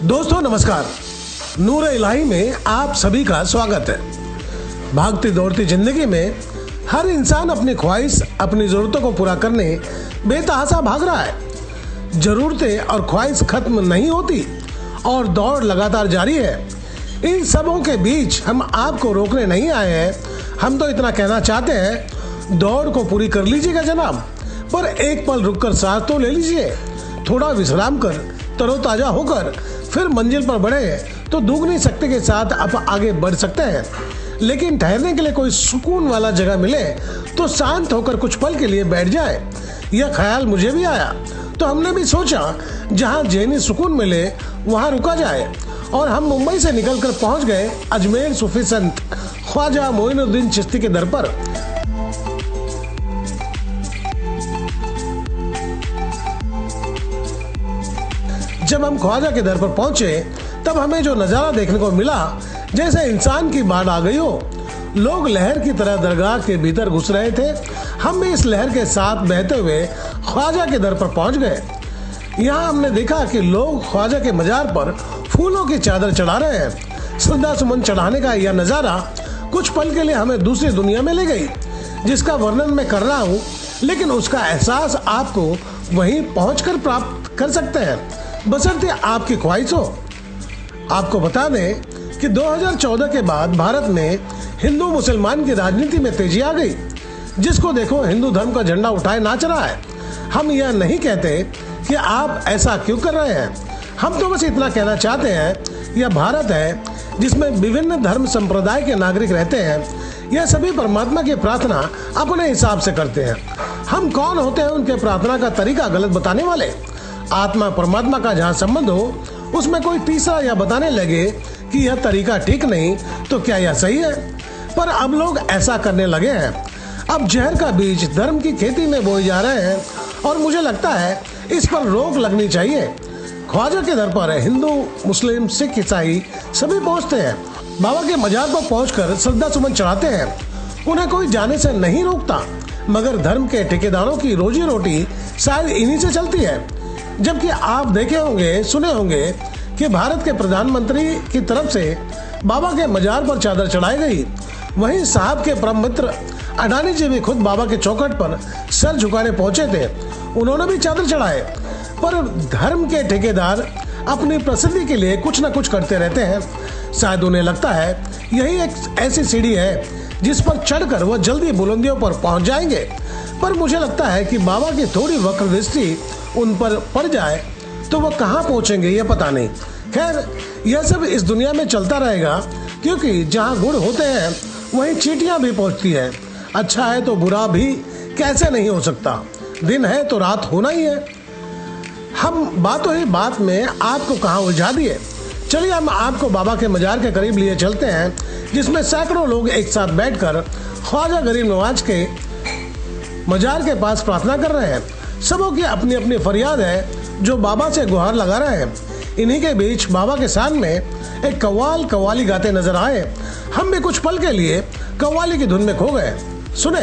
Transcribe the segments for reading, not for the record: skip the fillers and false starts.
दोस्तों नमस्कार, नूर इलाही में आप सभी का स्वागत है। भागती दौड़ती जिंदगी में हर इंसान अपनी ख्वाहिश, अपनी ज़रूरतों को पूरा करने बेतहाशा भाग रहा है। ज़रूरतें और ख्वाहिश खत्म नहीं होती और दौड़ लगातार जारी है। इन सबों के बीच हम आपको रोकने नहीं आए हैं। हम तो इतना कहना चाहते हैं, दौड़ को पूरी कर लीजिएगा जनाब, पर एक पल रुककर सांस तो ले लीजिए। थोड़ा विश्राम कर तरोताजा होकर फिर मंजिल पर बढ़े तो दुगनी शक्ति के साथ आप आगे बढ़ सकते हैं। लेकिन ठहरने के लिए कोई सुकून वाला जगह मिले तो शांत होकर कुछ पल के लिए बैठ जाए। यह ख्याल मुझे भी आया तो हमने भी सोचा जहां ज़हनी सुकून मिले वहां रुका जाए, और हम मुंबई से निकलकर पहुंच गए अजमेर सूफी संत ख्वाजा मोइनुद्दीन चिश्ती के दर पर। जब हम ख्वाजा के दर पर पहुंचे तब हमें जो नज़ारा देखने को मिला, जैसे इंसान की बाढ़ आ गई हो। लोग लहर की तरह दरगाह के भीतर घुस रहे थे। हम भी इस लहर के साथ बहते हुए ख्वाजा के दर पर पहुंच गए। यहाँ हमने देखा कि लोग ख्वाजा के मजार पर फूलों की चादर चढ़ा रहे हैं। श्रद्धा सुमन चढ़ाने का यह नज़ारा कुछ पल के लिए हमें दूसरी दुनिया में ले गई, जिसका वर्णन मैं कर रहा हूँ, लेकिन उसका एहसास आपको वहीं पहुंचकर प्राप्त कर सकते हैं, बशर्ते आपकी ख्वाहिश हो। आपको बता दें कि 2014 के बाद भारत में हिंदू मुसलमान की राजनीति में तेजी आ गई। जिसको देखो हिंदू धर्म का झंडा उठाए नाच रहा है। हम यह नहीं कहते कि आप ऐसा क्यों कर रहे हैं। हम तो बस इतना कहना चाहते हैं, यह भारत है जिसमें विभिन्न धर्म संप्रदाय के नागरिक रहते हैं। यह सभी परमात्मा की प्रार्थना अपने हिसाब से करते हैं। हम कौन होते हैं उनके प्रार्थना का तरीका गलत बताने वाले। आत्मा परमात्मा का जहाँ संबंध हो, उसमें कोई तीसरा यह बताने लगे कि यह तरीका ठीक नहीं, तो क्या यह सही है? पर अब लोग ऐसा करने लगे हैं। अब जहर का बीज धर्म की खेती में बोए जा रहे हैं, और मुझे लगता है इस पर रोक लगनी चाहिए। ख्वाजा के दर पर हिंदू, मुस्लिम, सिख, ईसाई सभी पहुंचते हैं। बाबा के मजार पर पहुंचकर श्रद्धा सुमन चढ़ाते हैं। उन्हें कोई जाने से नहीं रोकता, मगर धर्म के ठेकेदारों की रोजी रोटी शायद इन्हीं से चलती है। जबकि आप देखे होंगे, सुने होंगे कि भारत के प्रधानमंत्री की तरफ से बाबा के मजार पर चादर चढ़ाई गई। वहीं साहब के परम मित्र अडानी जी भी खुद बाबा के चौखट पर सर झुकाने पहुंचे थे। उन्होंने भी चादर चढ़ाए। पर धर्म के ठेकेदार अपनी प्रसिद्धि के लिए कुछ न कुछ करते रहते हैं। शायद उन्हें लगता है यही एक ऐसी सीढ़ी है जिस पर चढ़कर वह जल्दी बुलंदियों पर पहुंच जाएंगे। पर मुझे लगता है कि बाबा की थोड़ी वक्र दृष्टि उन पर पड़ जाए तो वह कहाँ पहुंचेंगे यह पता नहीं। खैर, यह सब इस दुनिया में चलता रहेगा, क्योंकि जहाँ गुड़ होते हैं वहीं चींटियां भी पहुंचती हैं। अच्छा है तो बुरा भी कैसे नहीं हो सकता। दिन है तो रात होना ही है। हम बातों ही बात में आपको कहाँ उलझा दिए। चलिए हम आपको बाबा के मजार के करीब लिए चलते हैं, जिसमें सैकड़ों लोग एक साथ बैठकर ख्वाजा गरीब नवाज के मजार के पास प्रार्थना कर रहे हैं। सबों की अपनी अपनी फरियाद है जो बाबा से गुहार लगा रहे हैं। इन्हीं के बीच बाबा के सामने एक कव्वाल कव्वाली गाते नजर आए। हम भी कुछ पल के लिए कव्वाली की धुन में खो गए। सुने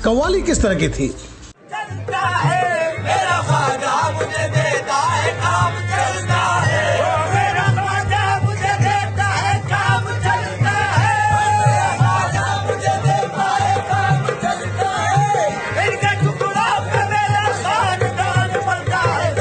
कव्वाली किस तरह की थी। चलता है मेरा ख्वाजा मुझे देता है काम चलता है, मेरा ख्वाजा मुझे देता है काम चलता है, मेरा ख्वाजा मुझे देता है काम चलता है, इनके टुकड़ों पे मेरा खानदान पलता है।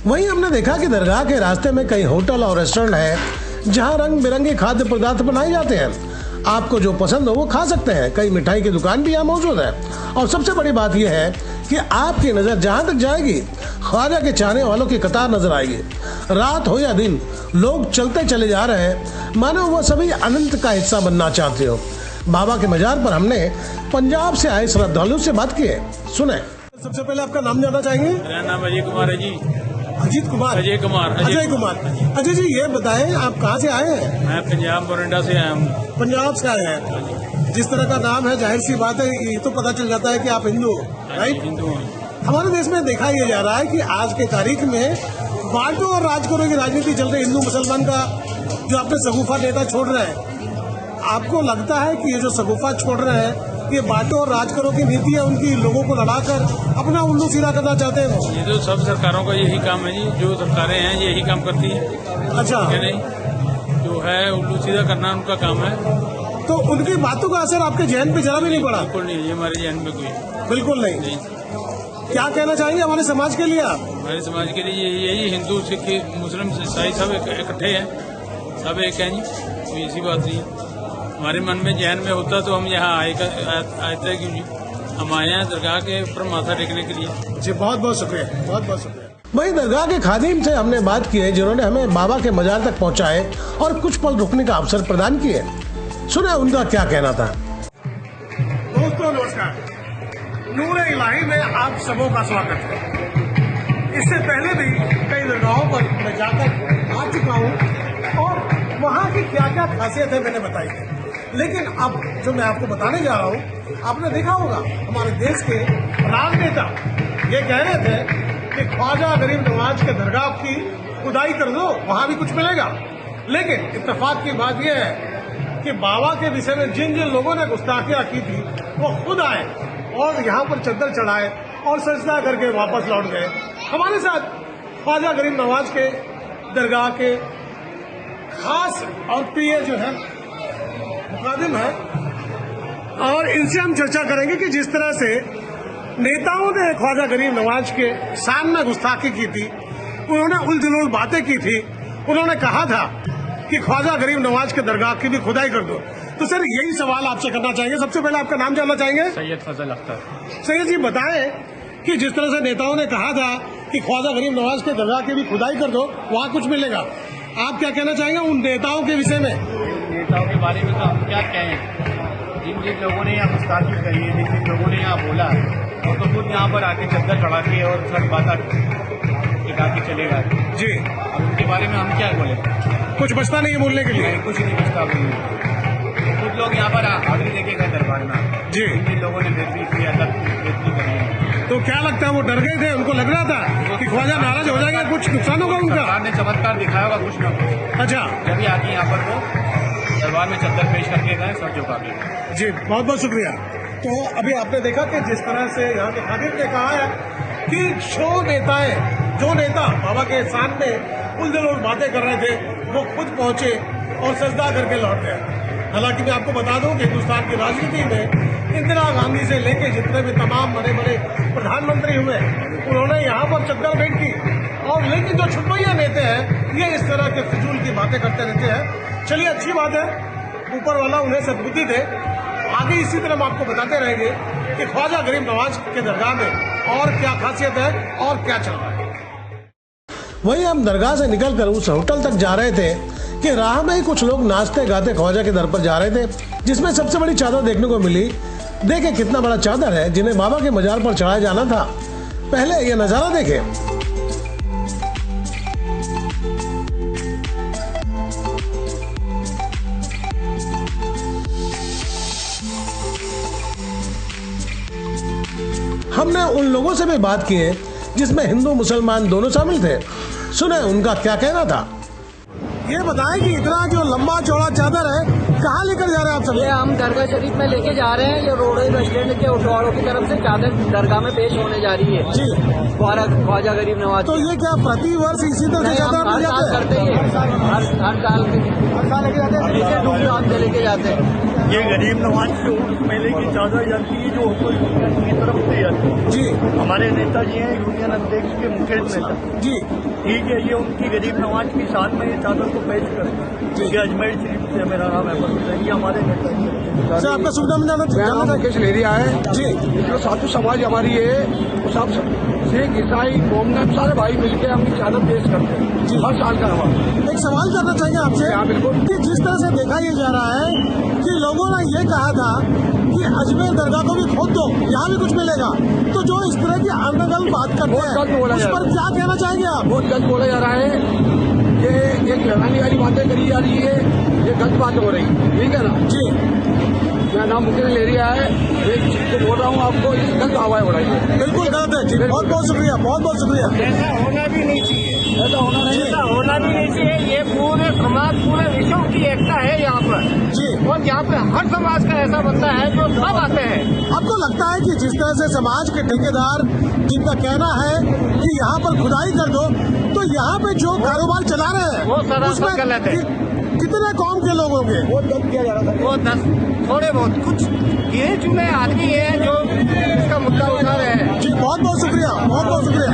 वहीं हमने देखा कि दरगाह के रास्ते में कई होटल और रेस्टोरेंट हैं, जहां रंग बिरंगे खाद्य पदार्थ बनाए जाते हैं। आपको जो पसंद हो वो खा सकते हैं। कई मिठाई की दुकान भी यहाँ मौजूद है। और सबसे बड़ी बात यह है कि आपकी नज़र जहाँ तक जाएगी, ख्वाजा के चाहने वालों की कतार नजर आएगी। रात हो या दिन, लोग चलते चले जा रहे हैं, मानो वह सभी अनंत का हिस्सा बनना चाहते हो। बाबा के मजार पर हमने पंजाब से आए श्रद्धालुओं से बात की है। सुने। सबसे पहले आपका नाम जानना चाहेंगे। मेरा नाम अजय कुमार है जी। अजीत कुमार, अजय कुमार। अजय जी, ये बताएं आप कहाँ से आए हैं। मैं पंजाब मोरिंडा से आया हूँ। पंजाब से आए हैं। जिस तरह का नाम है, जाहिर सी बात है, ये तो पता चल जाता है कि आप हिंदू हो, राइट? हिंदू हैं। हमारे देश में देखा यह जा रहा है कि आज के तारीख में बांटो और राज करो की राजनीति चल रही, हिंदू मुसलमान का जो अपने सगुफा नेता छोड़ रहे हैं। आपको लगता है कि ये जो सगुफा छोड़ रहे हैं ये बांटो और राज करो की नीति है उनकी, लोगों को लड़ाकर अपना उल्लू सीधा करना चाहते हैं वो? ये तो सब सरकारों का यही काम है जी, जो सरकारें हैं यही काम करती है। अच्छा, क्या नहीं, जो है उल्लू सीधा करना उनका काम है। तो उनकी बातों का असर आपके जहन पे जरा भी नहीं पड़ा? बिल्कुल नहीं, ये हमारे जहन में कोई बिल्कुल नहीं। क्या कहना चाहिए हमारे समाज के लिए आप? हमारे समाज के लिए यही हिंदू सिख मुस्लिम ईसाई सब इकट्ठे हैं, सब एक हैं जी, कोई ऐसी बात नहीं है। हमारे मन में जहन में होता तो हम यहाँ आए थे क्यों जी, हम आए हैं दरगाह के ऊपर माथा टेकने के लिए। जी बहुत बहुत शुक्रिया, बहुत बहुत शुक्रिया। वहीं दरगाह के खादिम से हमने बात की है जिन्होंने हमें बाबा के मजार तक पहुंचाए और कुछ पल रुकने का अवसर प्रदान किए। सुने उनका क्या कहना था। दोस्तों नमस्कार, नूर इलाही में आप सबों का स्वागत है। इससे पहले भी कई दरगाहों पर मैं जाकर आ चुका हूँ और वहाँ की क्या क्या खासियत है मैंने बताई है, लेकिन अब जो मैं आपको बताने जा रहा हूँ, आपने देखा होगा हमारे देश के राजनेता ये कह रहे थे कि ख्वाजा गरीब नवाज के दरगाह की खुदाई कर दो, वहाँ भी कुछ मिलेगा। लेकिन इत्तेफाक की बात यह है कि बाबा के विषय में जिन जिन लोगों ने गुस्ताखियां की थी वो खुद आए और यहाँ पर चद्दर चढ़ाए और सजदा करके वापस लौट गए। हमारे साथ ख्वाजा गरीब नवाज के दरगाह के खास और प्रिय जो है मुकादिम है और इनसे हम चर्चा करेंगे कि जिस तरह से नेताओं ने ख्वाजा गरीब नवाज के सामने गुस्ताखी की थी, उन्होंने उलझुल बातें की थी, उन्होंने कहा था कि ख्वाजा गरीब नवाज के दरगाह की भी खुदाई कर दो। तो सर यही सवाल आपसे करना चाहेंगे। सबसे पहले आपका नाम जानना चाहेंगे। सैयद फजल अख्तर। सैयद जी बताएं कि जिस तरह से नेताओं ने कहा था कि ख्वाजा गरीब नवाज के दरगाह की भी खुदाई कर दो, वहाँ कुछ मिलेगा, आप क्या कहना चाहेंगे उन नेताओं के विषय में? नेताओं के बारे में तो हम क्या कहें, जिन जिन लोगों ने यहाँ गुस्ताखी करी है, जिन जिन लोगों ने यहाँ बोला वो तो खुद यहाँ पर आके चद्दर चढ़ा के और सर बाता टिका के चले गए जी। अब उनके बारे में हम क्या बोले, कुछ बचता नहीं है बोलने के लिए। कुछ नहीं बचता बोलने। खुद लोग यहाँ पर हाजिरी देके गए दरबार में जी। जिन लोगों ने बेदबी की, अदब बेदबी करी है। तो क्या लगता है वो डर गए थे? उनको लग रहा था कि ख्वाजा नाराज हो जाएगा, कुछ नुकसान होगा उनका? सरकार ने चमत्कार दिखाया होगा कुछ न कुछ। अच्छा, जब आके यहाँ पर वो दरबार में चद्दर पेश करके गए, सब झुका के। जी बहुत बहुत शुक्रिया। तो अभी आपने देखा कि जिस तरह से यहाँ के खादिम ने कहा है कि जो नेता बाबा के सामने उलझुल और बातें कर रहे थे वो खुद पहुंचे और सजदा करके लौट गए। हालांकि मैं आपको बता दूं कि हिंदुस्तान की राजनीति में इंदिरा गांधी से लेके जितने भी तमाम बड़े बड़े प्रधानमंत्री हुए उन्होंने यहाँ पर चद्दर भेंट की, और लेकिन जो छुपैया नेता हैं ये इस तरह के फिजूल की बातें करते रहते हैं। चलिए अच्छी बात है, ऊपर वाला उन्हें सद्बुद्धि दे। आगे इसी तरह हम आपको बताते रहेंगे कि ख्वाजा गरीब नवाज के दरगाह में और क्या खासियत है और क्या चल रहा है। वहीं हम दरगाह से निकलकर उस होटल तक जा रहे थे कि राह में ही कुछ लोग नाचते गाते ख्वाजा के दर पर जा रहे थे, जिसमें सबसे बड़ी चादर देखने को मिली। देखे कितना बड़ा चादर है जिन्हें बाबा के मजार पर चढ़ाया जाना था। पहले ये नजारा देखे। हमने उन लोगों से भी बात की है जिसमें हिंदू मुसलमान दोनों शामिल थे। सुने उनका क्या कहना था। ये बताएं कि इतना जो लंबा चौड़ा चादर है कहाँ लेकर जा रहे हैं आप सब? ये हम दरगाह शरीफ में लेके जा रहे हैं। ये रोडवे बस स्टैंड के उठवाड़ों की तरफ से चादर दरगाह में पेश होने जा रही है जी। ख्वाजा गरीब नवाज। तो ये क्या प्रति वर्ष इसी तरह से चादर हर साल करते हैं, हर साल लेके जाते हैं, इसे धूमधाम से लेके जाते हैं। ये गरीब नवाज की मेले की चादर जाती है जो की तरफ से जाती है जी। हमारे नेताजी हैं यूनियन अध्यक्ष के मुकेश नेता जी। ठीक है, ये उनकी गरीब नवाज की शान में ये चादर को पेश करते हैं। ये अजमेर शरीफ से मेरा नाम है, ये हमारे नेताजी हैं। सर आपका सुविधा में जाना मुकेश लेरिया है जी। जो साधु समाज हमारी है वो सब सिख ईसाई कोमनम सारे भाई मिलकर हम चादर पेश करते हैं हर साल का। हमारा एक सवाल करना चाहेंगे आपसे। हाँ, बिल्कुल। कि जिस तरह से देखा ये जा रहा है कि लोगों ने ये कहा था कि अजमेर दरगाह को भी खोद दो, यहाँ भी कुछ मिलेगा, तो जो इस तरह की अनगल बात करते बहुत गलत बोला हैं उस जा पर क्या कहना चाहेंगे आप? बहुत गलत बोला जा रहा है। ये एक लड़ाने वाली बातें करी जा रही है, ये गलत बात हो रही, ठीक है ना जी। मेरा नाम मुकेश लेरिया है। एक चीज को बोल रहा हूँ आपको, इस गलत हवाएं उड़ाइए। बिल्कुल गलत है जी, बहुत बहुत शुक्रिया, बहुत बहुत शुक्रिया। ऐसा होना भी नहीं चाहिए, ऐसा होना नहीं ऐसा होना भी नहीं चाहिए। ये पूरे समाज, पूरे विश्व की एकता है यहाँ पर जी, और यहाँ पे हर समाज का ऐसा बंदा है जो सब आते हैं। आपको लगता है कि जिस तरह से समाज के ठेकेदार जिनका कहना है कि यहाँ पर खुदाई कर दो, तो यहाँ पे जो कारोबार चला रहे हैं वो सरासर उसमें गलत है। कितने कौम के लोग होंगे? बहुत गलत किया जा रहा था। वो 10 थोड़े बहुत कुछ गिने चुने आदमी हैं जो इसका मुद्दा उठा रहे हैं। जी, बहुत बहुत शुक्रिया, बहुत बहुत शुक्रिया।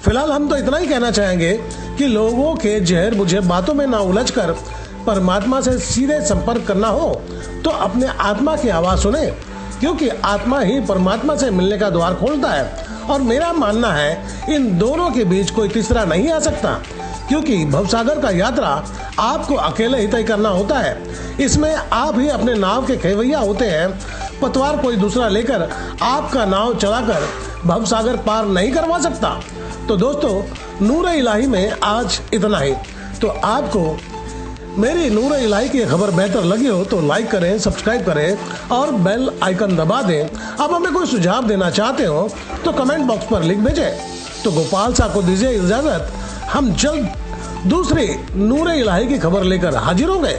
फिलहाल हम तो इतना ही कहना चाहेंगे कि लोगों के जहर बुझे बातों में ना उलझकर परमात्मा से सीधे संपर्क करना हो तो अपने आत्मा की आवाज सुने, क्योंकि आत्मा ही परमात्मा से मिलने का द्वार खोलता है। और मेरा मानना है इन दोनों के बीच कोई तीसरा नहीं आ सकता, क्योंकि भवसागर का यात्रा आपको अकेले ही तय करना होता है। इसमें आप ही अपने नाव के खेवैया होते हैं। पतवार कोई दूसरा लेकर आपका नाव चलाकर भवसागर पार नहीं करवा सकता। तो दोस्तों, नूर इलाही में आज इतना ही। तो आपको मेरी नूर इलाही की खबर बेहतर लगी हो तो लाइक करें, सब्सक्राइब करें और बेल आइकन दबा दें। अब हमें कोई सुझाव देना चाहते हो तो कमेंट बॉक्स पर लिख भेजें। तो गोपाल साहब को दीजिए इजाजत, हम जल्द दूसरी नूर इलाही की खबर लेकर हाजिर होंगे।